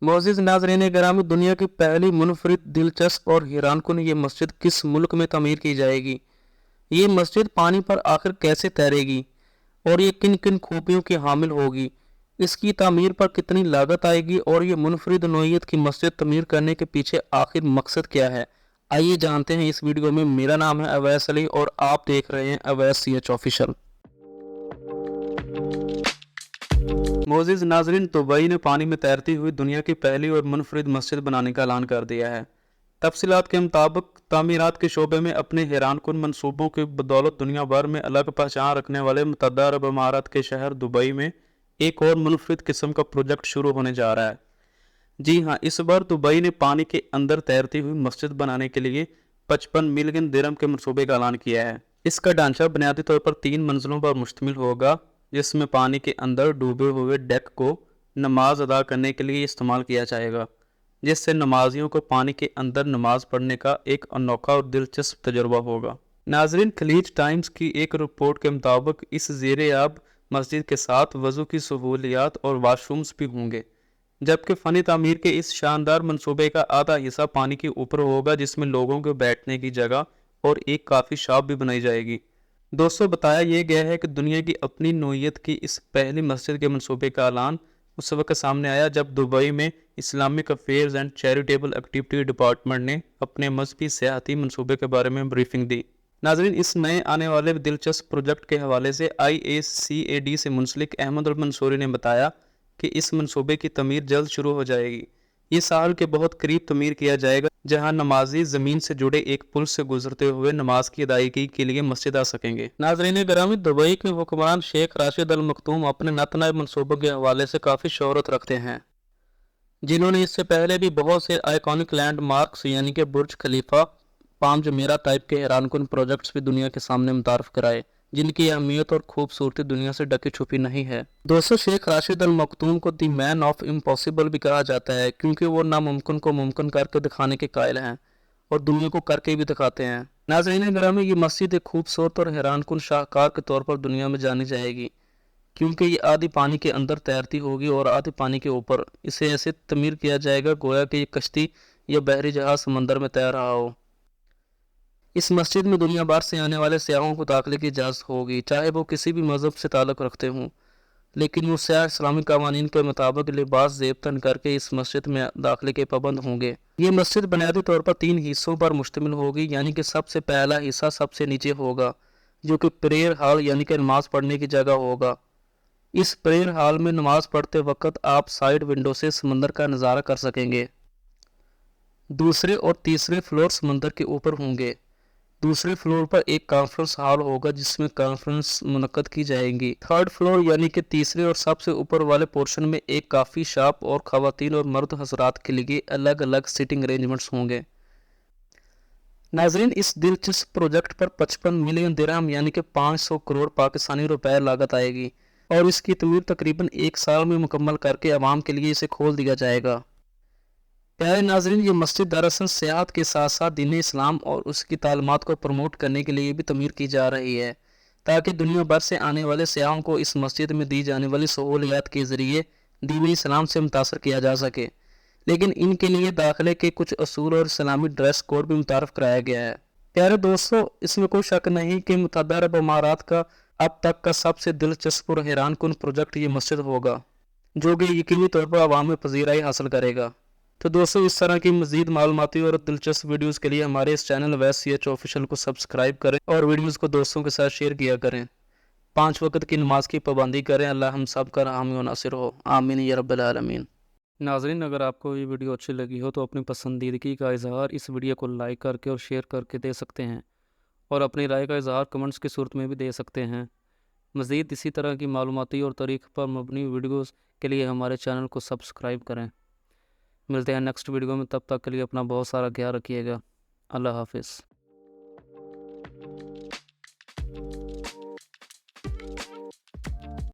मोअज़्ज़िज़ नाज़रीन ग्रामी, दुनिया की पहली मुनफरिद, दिलचस्प और हैरानकुन ये मस्जिद किस मुल्क में तमीर की जाएगी? ये मस्जिद पानी पर आखिर कैसे तैरेगी और ये किन किन खूबियों की हामिल होगी? इसकी तामीर पर कितनी लागत आएगी और ये मुनफरिद नौइयत की मस्जिद तमीर करने के पीछे आखिर मकसद क्या है? आइए जानते हैं इस वीडियो में। मेरा नाम है अवैस अली और आप देख रहे हैं अवैस CH ऑफिशियल। मोअज़्ज़िज़ नाज़रीन, दुबई ने पानी में तैरती हुई दुनिया की पहली और मुनफरिद मस्जिद बनाने का ऐलान कर दिया है। तफसीलात के मुताबिक तामीरात के शोबे में अपने हैरानकुन मनसूबों की बदौलत दुनिया भर में अलग पहचान रखने वाले मुतहदा अरब अमारात के शहर दुबई में एक और मुनफरिद किस्म का प्रोजेक्ट शुरू होने जा रहा है। जी हाँ, इस बार दुबई ने पानी के अंदर तैरती हुई मस्जिद बनाने के लिए 55 मिलियन दिरहम के मनसूबे का ऐलान किया है। इसका ढांचा बुनियादी तौर पर 3 मंजिलों पर मुश्तमिल होगा, जिसमें पानी के अंदर डूबे हुए डेक को नमाज अदा करने के लिए इस्तेमाल किया जाएगा, जिससे नमाजियों को पानी के अंदर नमाज पढ़ने का एक अनोखा और दिलचस्प तजुर्बा होगा। नाजरीन, खलीज टाइम्स की एक रिपोर्ट के मुताबिक इस ज़ेरे आब मस्जिद के साथ वज़ू की सहूलियात और वाशरूम्स भी होंगे, जबकि फ़नी तामीर के इस शानदार मंसूबे का आधा हिस्सा पानी के ऊपर होगा, जिसमें लोगों के बैठने की जगह और एक काफ़ी शॉप भी बनाई जाएगी। दोस्तों, बताया यह गया है कि दुनिया की अपनी नौइयत की इस पहली मस्जिद के मंसूबे का ऐलान उस वक्त सामने आया जब दुबई में Islamic affairs and charitable activity department ने अपने मजहबी सियाहती मंसूबे के बारे में ब्रीफिंग दी। नाजरीन, इस नए आने वाले दिलचस्प प्रोजेक्ट के हवाले से IACAD से मुंसलिक अहमद अल मंसूरी ने बताया कि इस मंसूबे की तमीर जल्द शुरू हो जाएगी। ये साहल के बहुत करीब तमीर किया जाएगा, जहां नमाजी ज़मीन से जुड़े एक पुल से गुजरते हुए नमाज की अदायगी के लिए मस्जिद आ सकेंगे। नाजरीन ग्रामी, दुबई के हुक्मरान शेख राशिद अल मखतूम अपने नतनए मंसूबों के हवाले से काफ़ी शोहरत रखते हैं, जिन्होंने इससे पहले भी बहुत से आइकॉनिक लैंडमार्क्स यानी कि बुर्ज खलीफा, पाम जमेरा टाइप के हैरानकुन प्रोजेक्ट्स भी दुनिया के सामने मुतारफ कराए, जिनकी अहमियत और खूबसूरती दुनिया से ढकी छुपी नहीं है। दोस्तों, शेख राशिद अल मखतूम को दी मैन ऑफ इम्पॉसिबल भी कहा जाता है, क्योंकि वो नामुमकिन को मुमकिन करके दिखाने के कायल हैं और दुनिया को करके भी दिखाते हैं। नाज़रीन ग्रामी, ये मस्जिद एक खूबसूरत और हैरानकुन शाहकार के तौर पर दुनिया में जानी जाएगी, क्योंकि ये आधी पानी के अंदर तैरती होगी और आधी पानी के ऊपर। इसे ऐसे तमीर किया जाएगा गोया कि ये कश्ती या बहरी जहाज समंदर में तैर रहा हो। इस मस्जिद में दुनिया भर से आने वाले सयाहों को दाखिले की इजाज़त होगी, चाहे वो किसी भी मज़हब से ताल्लुक़ रखते हों, लेकिन वो सयाह इस्लामी कानून के मुताबिक लिबास ज़ेब तन करके इस मस्जिद में दाखिले के पाबंद होंगे। ये मस्जिद बुनियादी तौर पर 3 हिस्सों पर मुश्तमिल होगी, यानी कि सबसे पहला हिस्सा सबसे नीचे होगा, जो कि प्रेयर हॉल यानी कि नमाज़ पढ़ने की जगह होगा। इस प्रेयर हॉल में नमाज पढ़ते वक्त आप साइड विंडो से समंदर का नज़ारा कर सकेंगे। दूसरे और तीसरे फ्लोर समंदर के ऊपर होंगे। दूसरे फ्लोर पर एक कॉन्फ्रेंस हॉल होगा, जिसमें कॉन्फ्रेंस मुनक्कद की जाएंगी। थर्ड फ्लोर यानी कि तीसरे और सबसे ऊपर वाले पोर्शन में एक काफ़ी शॉप और ख़वातीन और मर्द हजरात के लिए अलग अलग सिटिंग अरेंजमेंट्स होंगे। नाजरीन, इस दिलचस्प प्रोजेक्ट पर 55 मिलियन दिरहम यानी कि 500 करोड़ पाकिस्तानी रुपए लागत आएगी और इसकी तमीर तकरीबन 1 साल में मुकम्मल करके आवाम के लिए इसे खोल दिया जाएगा। प्यारे नाजरीन, ये मस्जिद दरअसल सियाहत के साथ साथ दीन इस्लाम और उसकी तालीमात को प्रमोट करने के लिए भी तमीर की जा रही है, ताकि दुनिया भर से आने वाले सयाहों को इस मस्जिद में दी जाने वाली सहूलियात के ज़रिए दीन इस्लाम से मुतासर किया जा सके। लेकिन इनके लिए दाखिले के कुछ असूल और इस्लामी ड्रेस कोड भी मुतारफ़ कराया गया है। प्यारे दोस्तों, इसमें कोई शक नहीं कि मुतहदा अरब अमारात का अब तक का सबसे दिलचस्प और हैरानकुन प्रोजेक्ट ये मस्जिद होगा, जो कि यकीनी तौर पर आवाम में पजीराई हासिल करेगा। तो दोस्तों, इस तरह की मज़ीद मालूमाती और दिलचस्प वीडियोज़ के लिए हमारे इस चैनल अवैस CH ऑफिशियल को सब्सक्राइब करें और वीडियोज़ को दोस्तों के साथ शेयर किया करें। 5 वक्त की नमाज की पाबंदी करें। अल्लाह हम सब का हामी व नासिर हो। आमीन या रब्बिल आलमीन। नाज़रीन, अगर आपको ये वीडियो अच्छी लगी हो तो अपनी पसंदीदगी का इजहार इस वीडियो को लाइक करके और शेयर करके दे सकते हैं, और अपनी राय का इजहार कमेंट्स की सूरत में भी दे सकते हैं। मज़ीद इसी तरह की मालूमाती और तारीख़ पर मबनी वीडियोज़ के लिए हमारे चैनल को सब्सक्राइब करें। मिलते हैं नेक्स्ट वीडियो में, तब तक के लिए अपना बहुत सारा ख्याल रखिएगा। अल्लाह हाफिज़।